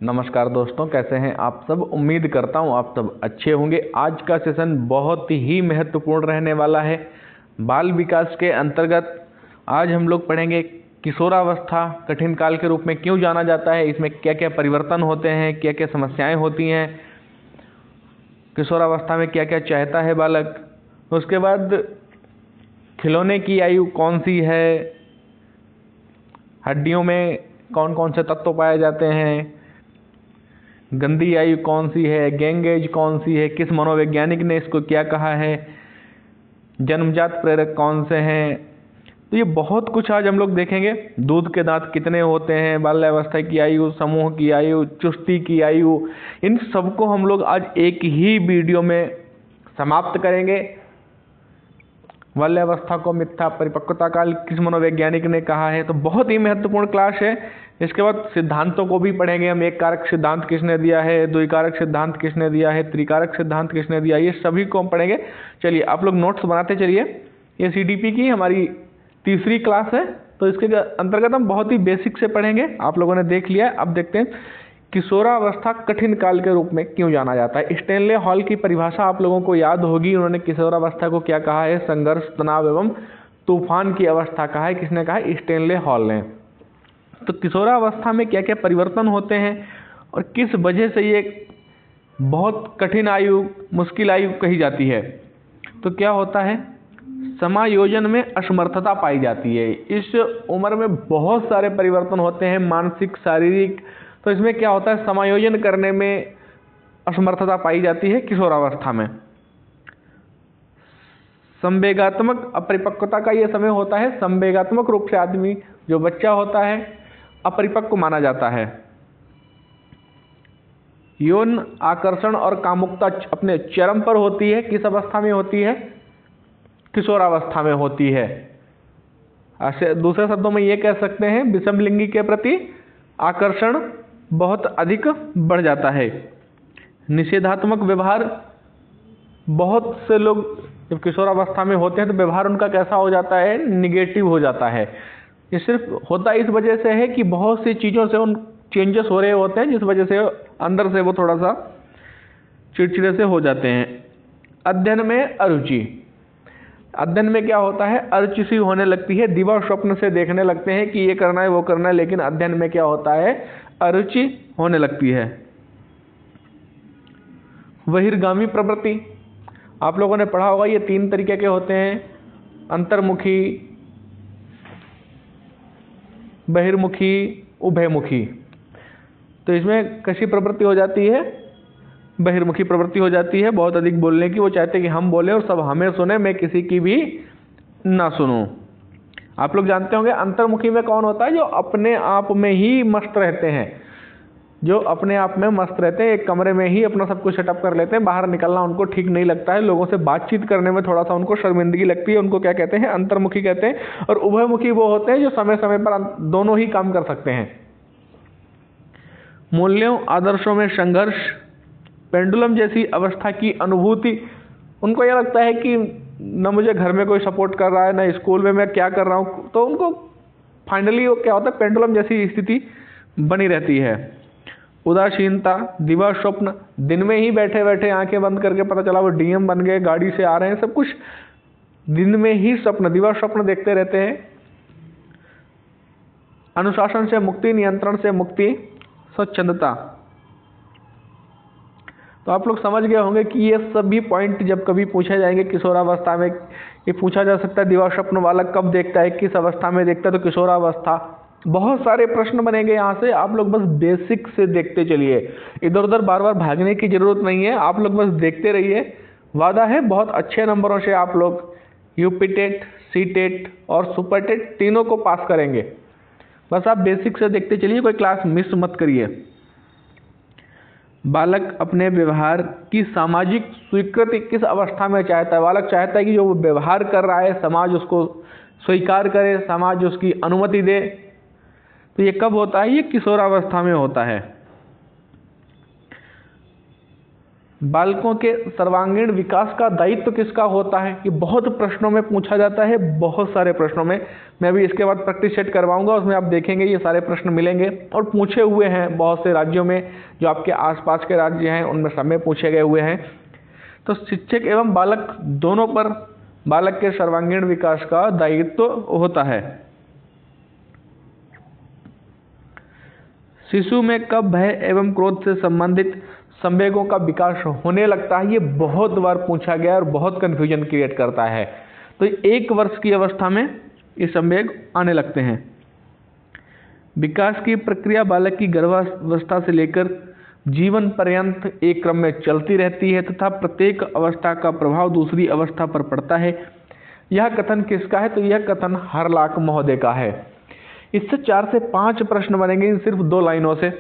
नमस्कार दोस्तों, कैसे हैं आप सब। उम्मीद करता हूं आप सब अच्छे होंगे। आज का सेशन बहुत ही महत्वपूर्ण रहने वाला है। बाल विकास के अंतर्गत आज हम लोग पढ़ेंगे किशोरावस्था कठिन काल के रूप में क्यों जाना जाता है, इसमें क्या क्या परिवर्तन होते हैं, क्या क्या समस्याएं होती हैं, किशोरावस्था में क्या क्या चाहता है बालक। उसके बाद खिलौने की आयु कौन सी है, हड्डियों में कौन कौन से तत्व पाए जाते हैं, गंदी आयु कौन सी है, गैंग एज कौन सी है, किस मनोवैज्ञानिक ने इसको क्या कहा है, जन्मजात प्रेरक कौन से हैं। तो ये बहुत कुछ आज हम लोग देखेंगे। दूध के दांत कितने होते हैं, बाल्यावस्था की आयु, समूह की आयु, चुस्ती की आयु, इन सबको हम लोग आज एक ही वीडियो में समाप्त करेंगे। बाल्यावस्था को मिथ्या परिपक्वता काल किस मनोवैज्ञानिक ने कहा है, तो बहुत ही महत्वपूर्ण क्लास है। इसके बाद सिद्धांतों को भी पढ़ेंगे हम। एक कारक सिद्धांत किसने दिया है, द्विकारक सिद्धांत किसने दिया है, त्रिकारक सिद्धांत किसने दिया, ये सभी को हम पढ़ेंगे। चलिए आप लोग नोट्स बनाते चलिए। ये सीडीपी की हमारी तीसरी क्लास है, तो इसके अंतर्गत हम बहुत ही बेसिक से पढ़ेंगे। आप लोगों ने देख लिया है, अब देखते हैं किशोरावस्था कठिन काल के रूप में क्यों जाना जाता है। स्टैनले हॉल की परिभाषा आप लोगों को याद होगी। उन्होंने किशोरावस्था को क्या कहा है, संघर्ष, तनाव एवं तूफान की अवस्था कहा है। किसने कहा है, स्टैनले हॉल ने। तो किशोरावस्था में क्या क्या परिवर्तन होते हैं और किस वजह से ये बहुत कठिन आयु, मुश्किल आयु कही जाती है। तो क्या होता है, समायोजन में असमर्थता पाई जाती है। इस उम्र में बहुत सारे परिवर्तन होते हैं, मानसिक, शारीरिक। तो इसमें क्या होता है, समायोजन करने में असमर्थता पाई जाती है किशोरावस्था में। संवेगात्मक अपरिपक्वता का यह समय होता है। संवेगात्मक रूप से आदमी जो बच्चा होता है अपरिपक्व माना जाता है। यौन आकर्षण और कामुकता अपने चरम पर होती है। किस अवस्था में होती है, किशोरावस्था में होती है। दूसरे शब्दों में ये कह सकते हैं, विषम लिंगी के प्रति आकर्षण बहुत अधिक बढ़ जाता है। निषेधात्मक व्यवहार, बहुत से लोग जब किशोरावस्था में होते हैं तो व्यवहार उनका कैसा हो जाता है, निगेटिव हो जाता है। ये सिर्फ होता इस वजह से है कि बहुत सी चीज़ों से उन चेंजेस हो रहे होते हैं, जिस वजह से अंदर से वो थोड़ा सा चिड़चिड़े से हो जाते हैं। अध्ययन में अरुचि, अध्ययन में क्या होता है, अरुचि सी होने लगती है। दिवा स्वप्न से देखने लगते हैं कि ये करना है वो करना है, लेकिन अध्ययन में क्या होता है, अरुचि होने लगती है। बहिर्गामी प्रवृत्ति, आप लोगों ने पढ़ा होगा, ये 3 तरीके के होते हैं, अंतर्मुखी, बहिर्मुखी, उभयमुखी। तो इसमें कैसी प्रवृत्ति हो जाती है, बहिर्मुखी प्रवृत्ति हो जाती है। बहुत अधिक बोलने की, वो चाहते हैं कि हम बोले और सब हमें सुने, मैं किसी की भी ना सुनूं। आप लोग जानते होंगे अंतर्मुखी में कौन होता है, जो अपने आप में ही मस्त रहते हैं, जो अपने आप में मस्त रहते हैं, एक कमरे में ही अपना सब कुछ सेटअप कर लेते हैं, बाहर निकलना उनको ठीक नहीं लगता है, लोगों से बातचीत करने में थोड़ा सा उनको शर्मिंदगी लगती है, उनको क्या कहते हैं, अंतर्मुखी कहते हैं। और उभयमुखी वो होते हैं जो समय समय पर दोनों ही काम कर सकते हैं। मूल्यों, आदर्शों में संघर्ष, पेंडुलम जैसी अवस्था की अनुभूति। उनको यह लगता है कि न मुझे घर में कोई सपोर्ट कर रहा है, न स्कूल में मैं क्या कर रहा हूँ, तो उनको फाइनली वो क्या होता है, पेंडुलम जैसी स्थिति बनी रहती है। उदासीनता, दिवा स्वप्न, दिन में ही बैठे बैठे आंखें बंद करके पता चला वो डीएम बन गए, गाड़ी से आ रहे हैं, सब कुछ दिन में ही स्वप्न, दिवा स्वप्न देखते रहते हैं। अनुशासन से मुक्ति, नियंत्रण से मुक्ति, स्वच्छंदता। तो आप लोग समझ गए होंगे कि ये सभी पॉइंट जब कभी पूछे जाएंगे किशोरावस्था में, ये पूछा जा सकता है दिवा स्वप्न वाला कब देखता है, किस अवस्था में देखता है, तो किशोरावस्था। बहुत सारे प्रश्न बनेंगे यहाँ से। आप लोग बस बेसिक से देखते चलिए, इधर उधर बार बार भागने की जरूरत नहीं है, आप लोग बस देखते रहिए। वादा है बहुत अच्छे नंबरों से आप लोग यूपी टेट, सी टेट और सुपर टेट तीनों को पास करेंगे। बस आप बेसिक से देखते चलिए, कोई क्लास मिस मत करिए। बालक अपने व्यवहार की सामाजिक स्वीकृति किस अवस्था में चाहता है। बालक चाहता है कि जो वो व्यवहार कर रहा है समाज उसको स्वीकार करे, समाज उसकी अनुमति दे। तो ये कब होता है, ये किशोरावस्था में होता है। बालकों के सर्वांगीण विकास का दायित्व किसका होता है? ये बहुत प्रश्नों में पूछा जाता है, बहुत सारे प्रश्नों में। मैं अभी इसके बाद प्रैक्टिस सेट करवाऊंगा, उसमें आप देखेंगे ये सारे प्रश्न मिलेंगे और पूछे हुए हैं बहुत से राज्यों में, जो आपके आसपास के राज्य हैं उनमें सब में पूछे गए हुए हैं। तो शिक्षक एवं बालक दोनों पर बालक के सर्वांगीण विकास का दायित्व होता है। शिशु में कब भय एवं क्रोध से संबंधित संवेगों का विकास होने लगता है? ये बहुत बार पूछा गया और बहुत कंफ्यूजन क्रिएट करता है। तो 1 वर्ष की अवस्था में ये संवेग आने लगते हैं। विकास की प्रक्रिया बालक की गर्भावस्था से लेकर जीवन पर्यंत एक क्रम में चलती रहती है तथा प्रत्येक अवस्था का प्रभाव दूसरी अवस्था पर पड़ता है। यह कथन किसका है? तो यह कथन हरलाख महोदय का है। इससे 4 से 5 प्रश्न बनेंगे सिर्फ 2 लाइनों से।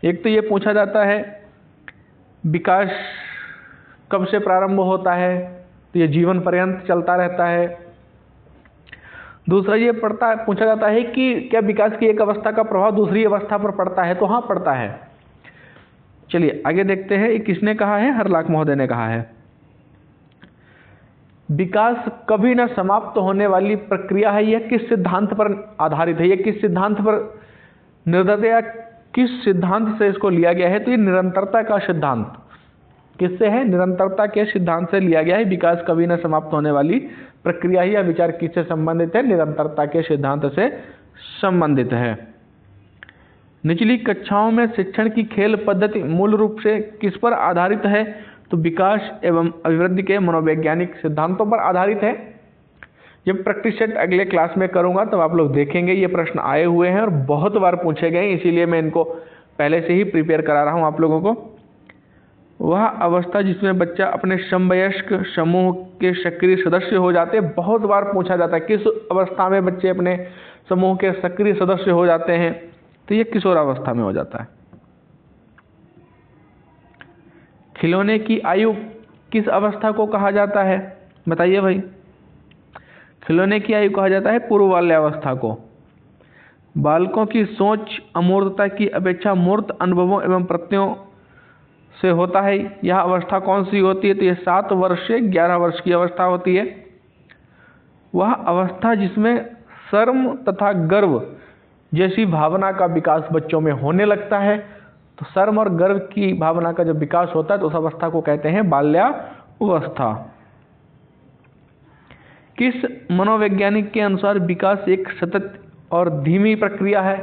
एक तो ये पूछा जाता है विकास कब से प्रारंभ होता है? तो ये जीवन पर्यंत चलता रहता है। दूसरा ये पूछा जाता है कि क्या विकास की एक अवस्था का प्रभाव दूसरी अवस्था पर पड़ता है? तो हाँ, पड़ता है। चलिए आगे देखते हैं, ये किसने कहा है? हरलाख महोदय ने कहा है। विकास कभी न समाप्त होने वाली प्रक्रिया है। यह किस सिद्धांत पर आधारित है? यह किस सिद्धांत पर निर्धारित है या किस सिद्धांत से इसको लिया गया है? तो ये निरंतरता का सिद्धांत किससे है? निरंतरता के सिद्धांत से लिया गया है। विकास कभी न समाप्त होने वाली प्रक्रिया ही, यह विचार किससे संबंधित है? निरंतरता के सिद्धांत से संबंधित है। निचली कक्षाओं में शिक्षण की खेल पद्धति मूल रूप से किस पर आधारित है? तो विकास एवं अभिवृद्धि के मनोवैज्ञानिक सिद्धांतों पर आधारित है। जब प्रैक्टिस सेट अगले क्लास में करूंगा तब आप लोग देखेंगे ये प्रश्न आए हुए हैं और बहुत बार पूछे गए, इसीलिए मैं इनको पहले से ही प्रिपेयर करा रहा हूं आप लोगों को। वह अवस्था जिसमें बच्चा अपने समवयस्क समूह के सक्रिय सदस्य हो जाते हैं, बहुत बार पूछा जाता है किस अवस्था में बच्चे अपने समूह के सक्रिय सदस्य हो जाते हैं? तो ये किशोरावस्था में हो जाता है। खिलौने की आयु किस अवस्था को कहा जाता है? बताइए भाई। खिलौने की आयु कहा जाता है पूर्व बाल्यावस्था को। बालकों की सोच अमूर्तता की अपेक्षा मूर्त अनुभवों एवं प्रत्ययों से होता है। यह अवस्था कौन सी होती है? तो यह 7 वर्ष से 11 वर्ष की अवस्था होती है। वह अवस्था जिसमें शर्म तथा गर्व जैसी भावना का विकास बच्चों में होने लगता है। तो शर्म और गर्व की भावना का जब विकास होता है तो उस अवस्था को कहते हैं बाल्यावस्था। किस मनोवैज्ञानिक के अनुसार विकास एक सतत और धीमी प्रक्रिया है?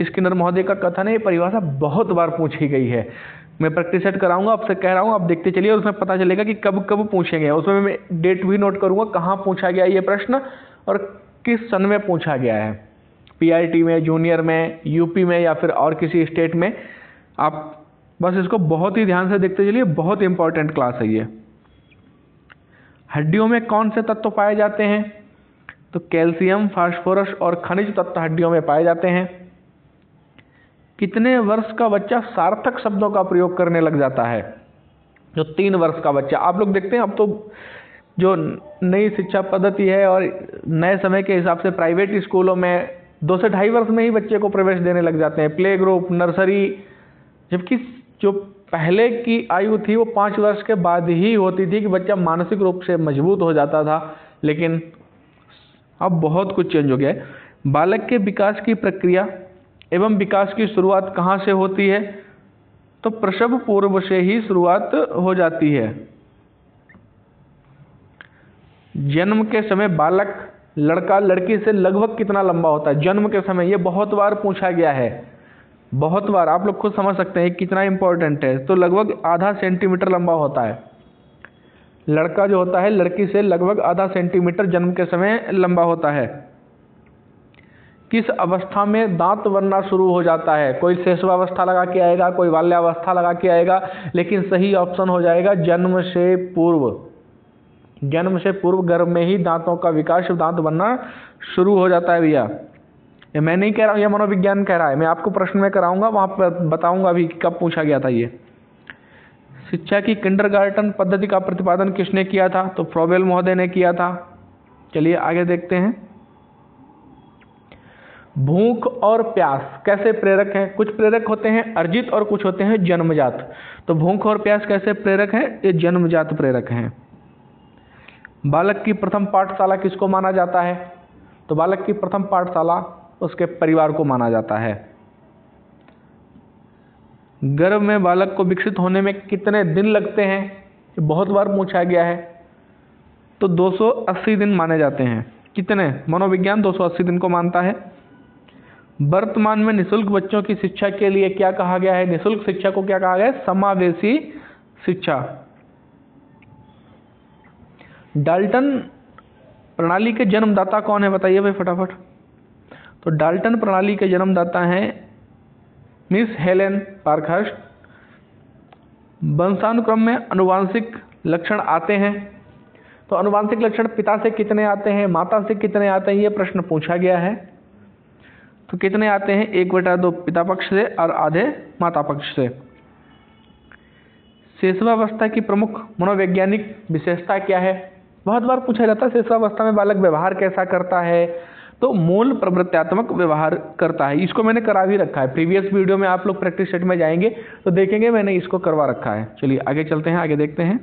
स्किनर महोदय का कथन है। परिभाषा बहुत बार पूछी गई है। मैं प्रैक्टिस सेट कराऊंगा, आपसे कह रहा हूं, आप देखते चलिए, उसमें पता चलेगा कि कब कब पूछेंगे। उसमें मैं डेट भी नोट करूंगा कहाँ पूछा गया ये प्रश्न और किस सन में पूछा गया है। पीआईटी में, जूनियर में, यूपी में या फिर और किसी स्टेट में। आप बस इसको बहुत ही ध्यान से देखते चलिए, बहुत इंपॉर्टेंट क्लास है ये। हड्डियों में कौन से तत्व पाए जाते हैं? तो कैल्शियम, फास्फोरस और खनिज तत्व हड्डियों में पाए जाते हैं। कितने वर्ष का बच्चा सार्थक शब्दों का प्रयोग करने लग जाता है? जो 3 वर्ष का बच्चा। आप लोग देखते हैं अब तो जो नई शिक्षा पद्धति है और नए समय के हिसाब से प्राइवेट स्कूलों में 2 से 2.5 वर्ष में ही बच्चे को प्रवेश देने लग जाते हैं, प्ले ग्रुप, नर्सरी। जबकि जो पहले की आयु थी वो 5 वर्ष के बाद ही होती थी कि बच्चा मानसिक रूप से मजबूत हो जाता था। लेकिन अब बहुत कुछ चेंज हो गया है। बालक के विकास की प्रक्रिया एवं विकास की शुरुआत कहाँ से होती है? तो प्रसव पूर्व से ही शुरुआत हो जाती है। जन्म के समय बालक लड़का लड़की से लगभग कितना लंबा होता है? जन्म के समय, ये बहुत बार पूछा गया है, बहुत बार। आप लोग खुद समझ सकते हैं कितना इंपॉर्टेंट है। तो लगभग आधा सेंटीमीटर लंबा होता है। लड़का जो होता है लड़की से लगभग आधा सेंटीमीटर जन्म के समय लंबा होता है। किस अवस्था में दांत बनना शुरू हो जाता है? कोई शैशवावस्था लगा के आएगा, कोई बाल्यावस्था लगा के आएगा, लेकिन सही ऑप्शन हो जाएगा जन्म से पूर्व। जन्म से पूर्व गर्भ में ही दांतों का विकास, दांत बनना शुरू हो जाता है भैया। ये मैं नहीं कह रहा हूँ, ये मनोविज्ञान कह रहा है। मैं आपको प्रश्न में कराऊंगा, वहाँ पर बताऊंगा अभी कब पूछा गया था ये। शिक्षा की किंडरगार्टन पद्धति का प्रतिपादन किसने किया था? तो फ्रोबेल महोदय ने किया था। चलिए आगे देखते हैं। भूख और प्यास कैसे प्रेरक हैं? कुछ प्रेरक होते हैं अर्जित और कुछ होते हैं जन्मजात। तो भूख और प्यास कैसे प्रेरक हैं? ये जन्मजात प्रेरक हैं। बालक की प्रथम पाठशाला किसको माना जाता है? तो बालक की प्रथम पाठशाला उसके परिवार को माना जाता है। गर्भ में बालक को विकसित होने में कितने दिन लगते हैं? ये बहुत बार पूछा गया है। तो 280 दिन माने जाते हैं। कितने? मनोविज्ञान 280 दिन को मानता है। वर्तमान में निःशुल्क बच्चों की शिक्षा के लिए क्या कहा गया है? निःशुल्क शिक्षा को क्या कहा गया है? समावेशी शिक्षा। डाल्टन प्रणाली के जन्मदाता कौन है? बताइए भाई फटाफट। तो डाल्टन प्रणाली के जन्मदाता हैं मिस हेलेन पार्कहर्स्ट। वंशानुक्रम में अनुवांशिक लक्षण आते हैं। तो अनुवांशिक लक्षण पिता से कितने आते हैं, माता से कितने आते हैं, ये प्रश्न पूछा गया है। तो कितने आते हैं? 1/2 पिता पक्ष से और आधे माता पक्ष से। शिशुवावस्था की प्रमुख मनोवैज्ञानिक विशेषता क्या है? बहुत बार पूछा जाता है शिशुवावस्था में बालक व्यवहार कैसा करता है? तो मूल प्रवृत्त्यात्मक व्यवहार करता है। इसको मैंने करा भी रखा है। प्रीवियस वीडियो में आप लोग प्रैक्टिस सेट में जाएंगे तो देखेंगे मैंने इसको करवा रखा है। चलिए आगे चलते हैं, आगे देखते हैं।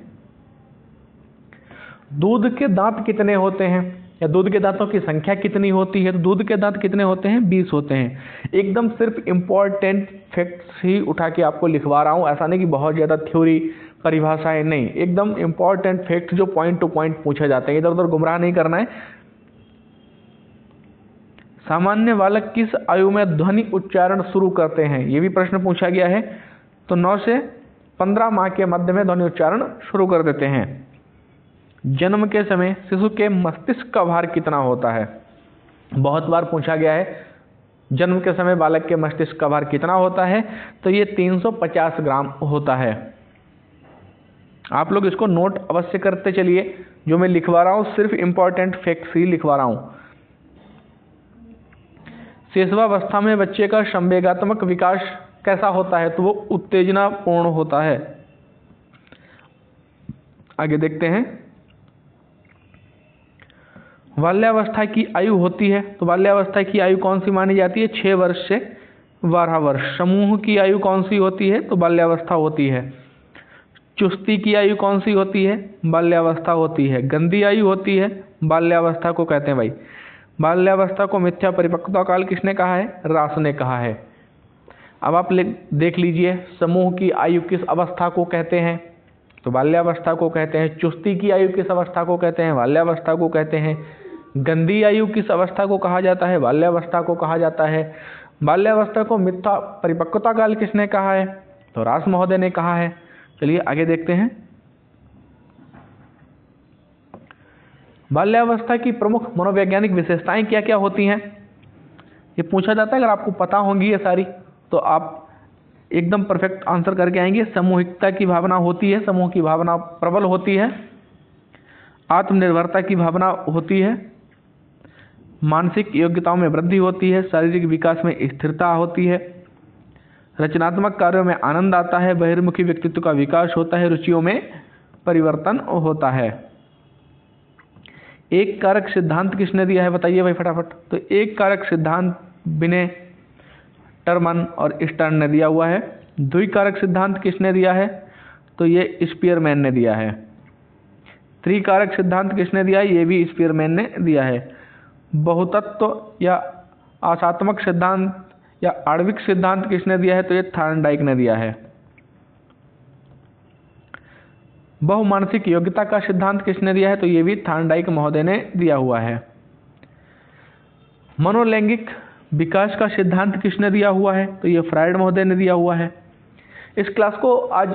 दूध के दांत कितने होते हैं, या दूध के दांतों की संख्या कितनी होती है? तो दूध के दांत कितने होते हैं? 20 होते हैं। एकदम सिर्फ इंपॉर्टेंट फैक्ट्स ही उठा के आपको लिखवा रहा हूँ, ऐसा नहीं कि बहुत ज़्यादा थ्योरी परिभाषाएं नहीं, एकदम इंपॉर्टेंट फैक्ट जो पॉइंट टू पॉइंट पूछे जाते हैं, इधर उधर गुमराह नहीं करना है। सामान्य बालक किस आयु में ध्वनि उच्चारण शुरू करते हैं? ये भी प्रश्न पूछा गया है। तो 9 से 15 माह के मध्य में ध्वनि उच्चारण शुरू कर देते हैं। जन्म के समय शिशु के मस्तिष्क का भार कितना होता है? बहुत बार पूछा गया है जन्म के समय बालक के मस्तिष्क का भार कितना होता है? तो ये 350 ग्राम होता है। आप लोग इसको नोट अवश्य करते चलिए। जो मैं लिखवा रहा हूँ सिर्फ इंपॉर्टेंट फैक्ट्स ही लिखवा रहा हूँ। शिशुवावस्था में बच्चे का संवेगात्मक विकास कैसा होता है? तो वो उत्तेजनापूर्ण होता है। आगे देखते हैं। बाल्यावस्था की आयु होती है। तो बाल्यावस्था की आयु कौन सी मानी जाती है? 6 वर्ष से 12 वर्ष। समूह की आयु कौन सी होती है? तो बाल्यावस्था होती है। चुस्ती की आयु कौन सी होती है? बाल्यावस्था होती है। गंदी आयु होती है, बाल्यावस्था को कहते हैं भाई। बाल्यावस्था को मिथ्या परिपक्वता काल किसने कहा है? रास ने कहा है। अब आप देख लीजिए समूह की आयु किस अवस्था को कहते हैं? तो बाल्यावस्था को कहते हैं। चुस्ती की आयु किस अवस्था को कहते हैं? बाल्यावस्था को कहते हैं। गंदी आयु किस अवस्था को कहा जाता है? बाल्यावस्था को कहा जाता है। बाल्यावस्था को मिथ्या परिपक्वता काल किसने कहा है? तो रास महोदय ने कहा है। चलिए आगे देखते हैं। बाल्यावस्था की प्रमुख मनोवैज्ञानिक विशेषताएं क्या क्या होती हैं? ये पूछा जाता है। अगर आपको पता होंगी ये सारी तो आप एकदम परफेक्ट आंसर करके आएंगे। सामूहिकता की भावना होती है, समूह की भावना प्रबल होती है। आत्मनिर्भरता की भावना होती है। मानसिक योग्यताओं में वृद्धि होती है। शारीरिक विकास में स्थिरता होती है। रचनात्मक कार्यों में आनंद आता है। बहिर्मुखी व्यक्तित्व का विकास होता है। रुचियों में परिवर्तन होता है। एक कारक सिद्धांत किसने दिया है? बताइए भाई फटाफट। तो एक कारक सिद्धांत विनय टर्मन और स्टर्न ने दिया हुआ है। द्विकारक सिद्धांत किसने दिया है? तो ये स्पीयरमैन ने दिया है। त्रिकारक सिद्धांत किसने दिया है? ये भी स्पीयरमैन ने दिया है। बहुतत्व या आशात्मक सिद्धांत या आणविक सिद्धांत किसने दिया है? तो ये थॉर्नडाइक ने दिया है। बहुमानसिक योग्यता का सिद्धांत किसने दिया है? तो ये भी थॉर्नडाइक महोदय ने दिया हुआ है। मनोलैंगिक विकास का सिद्धांत किसने दिया हुआ है? तो ये फ्रायड महोदय ने दिया हुआ है। इस क्लास को आज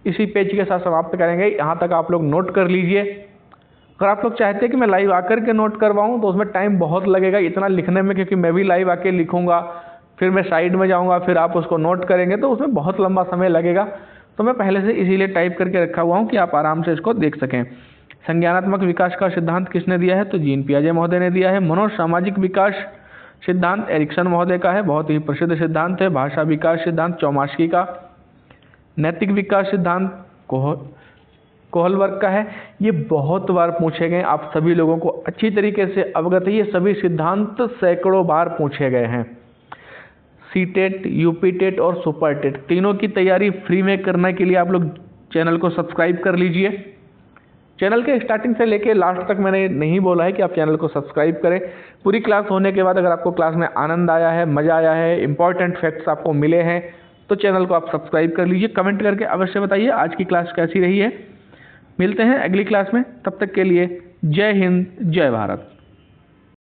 इसी पेज के साथ समाप्त करेंगे। यहाँ तक आप लोग नोट कर लीजिए। अगर आप लोग चाहते हैं कि मैं लाइव आकर के नोट करवाऊँ तो उसमें टाइम बहुत लगेगा इतना लिखने में, क्योंकि मैं भी लाइव आके लिखूँगा, फिर मैं साइड में जाऊँगा, फिर आप उसको नोट करेंगे तो उसमें बहुत लंबा समय लगेगा। तो मैं पहले से इसीलिए टाइप करके रखा हुआ हूँ कि आप आराम से इसको देख सकें। संज्ञानात्मक विकास का सिद्धांत किसने दिया है? तो जीन पियाजे महोदय ने दिया है। मनोसामाजिक विकास सिद्धांत एरिक्सन महोदय का है, बहुत ही प्रसिद्ध सिद्धांत है। भाषा विकास सिद्धांत चौमास्की का। नैतिक विकास सिद्धांत कोहलबर्ग का है। ये बहुत बार पूछे गए, आप सभी लोगों को अच्छी तरीके से अवगत है। ये सभी सिद्धांत सैकड़ों बार पूछे गए हैं। सीटेट, यूपीटेट और सुपरटेट तीनों की तैयारी फ्री में करने के लिए आप लोग चैनल को सब्सक्राइब कर लीजिए। चैनल के स्टार्टिंग से लेके लास्ट तक मैंने नहीं बोला है कि आप चैनल को सब्सक्राइब करें। पूरी क्लास होने के बाद अगर आपको क्लास में आनंद आया है, मज़ा आया है, इंपॉर्टेंट फैक्ट्स आपको मिले हैं, तो चैनल को आप सब्सक्राइब कर लीजिए। कमेंट करके अवश्य बताइए आज की क्लास कैसी रही है। मिलते हैं अगली क्लास में, तब तक के लिए जय हिंद, जय भारत।